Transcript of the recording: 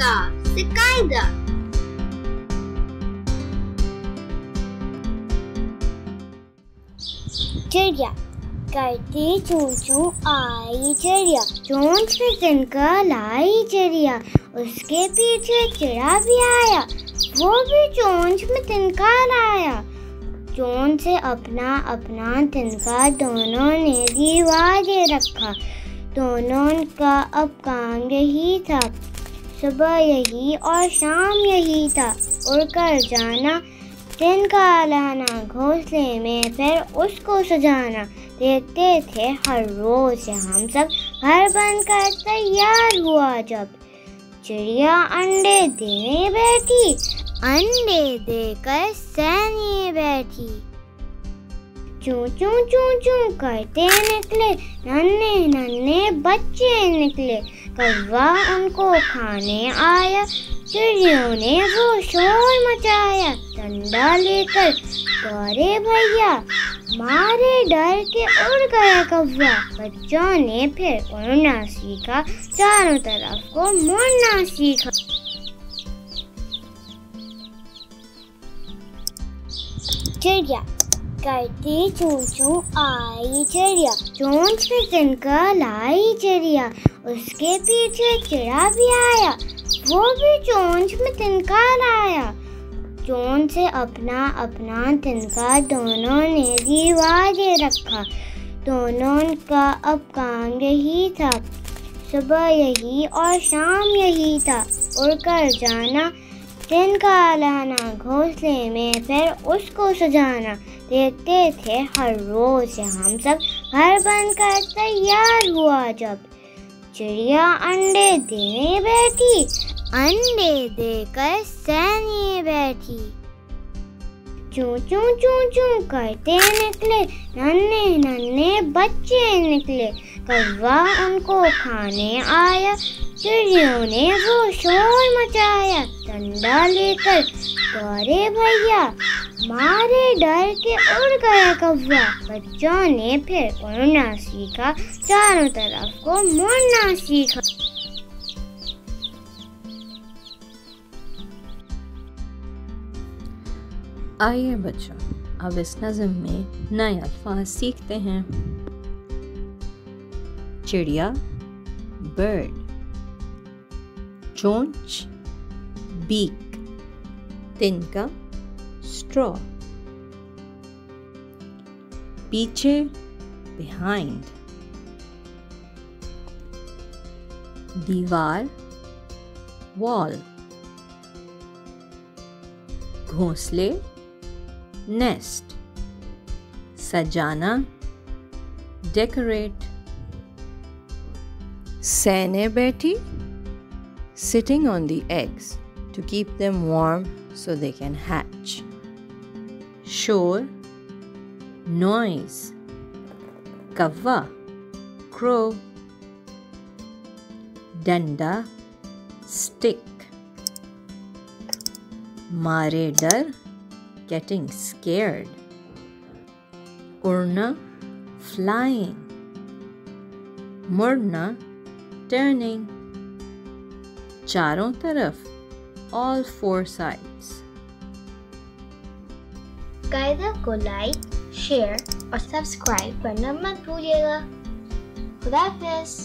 का से कायदा। चिड़िया करती चूं चूं आई चिड़िया, चोंच में तिनका लाई चिड़िया, उसके पीछे चिड़ा भी आया, वो भी चोंच में तिनका लाया। चोंच से अपना अपना तिनका दोनों ने दीवार दे रखा। दोनों का अब काम यही था, सुबह यही और शाम यही था, उड़कर जाना, तिनका लाना, घोंसले में फिर उसको सजाना। देखते थे हर रोज हम सब घर बनकर तैयार हुआ जब चिड़िया अंडे देने बैठी, अंडे देकर सहने बैठी। चूं चूं चूं चूं करते निकले नन्हे नन्हे बच्चे निकले, कौवा उनको खाने आया, चिड़ियों ने वो शोर मचाया। डंडा लेकर दौड़े भैया, मारे डर के उड़ गया कौवा। बच्चों ने फिर उड़ना सीखा, चारों तरफ को मुड़ना सीखा। चिड़िया करती चूं चूं आई चिड़िया, चोंच में तिनका लाई चिड़िया, उसके पीछे चिड़ा भी आया, वो भी चोंच में तिनका लाया। चोंच से अपना अपना तिनका दोनों ने दीवार दे रखा। दोनों का अब काम यही था, सुबह यही और शाम यही था, उड़कर जाना, तिनका लाना, घोंसले में फिर उसको सजाना। देखते थे हर रोज हम सब घर बनकर तैयार हुआ जब चिड़िया अंडे देने बैठी, अंडे देकर सहने बैठी। चूं चूं चूं चूं करते निकले नन्हे नन्हे बच्चे निकले, कौवा उनको खाने आया, चिड़ियों ने वो शोर मचाया। डंडा लेकर दौड़े भैया, मारे डर के उड़ गया कौवा। बच्चों ने फिर उड़ना सीखा, चारों तरफ को मुड़ना सीखा। आइए बच्चों, अब इस नज़्म में नए अल्फाज सीखते हैं। चिड़िया बर्ड, चोंच बीक, तिनका स्ट्रॉ, पीछे behind, दीवार wall, घोंसले nest, सजाना decorate, सहने बैठी sitting on the eggs to keep them warm so they can hatch, शोर noise, कौवा crow, डंडा stick, मारे डर getting scared, उड़ना flying, मुड़ना turning, चारों तरफ all four sides। कायदा को लाइक, शेयर और सब्सक्राइब करना मत भूलिएगा। खुदा हाफिज़।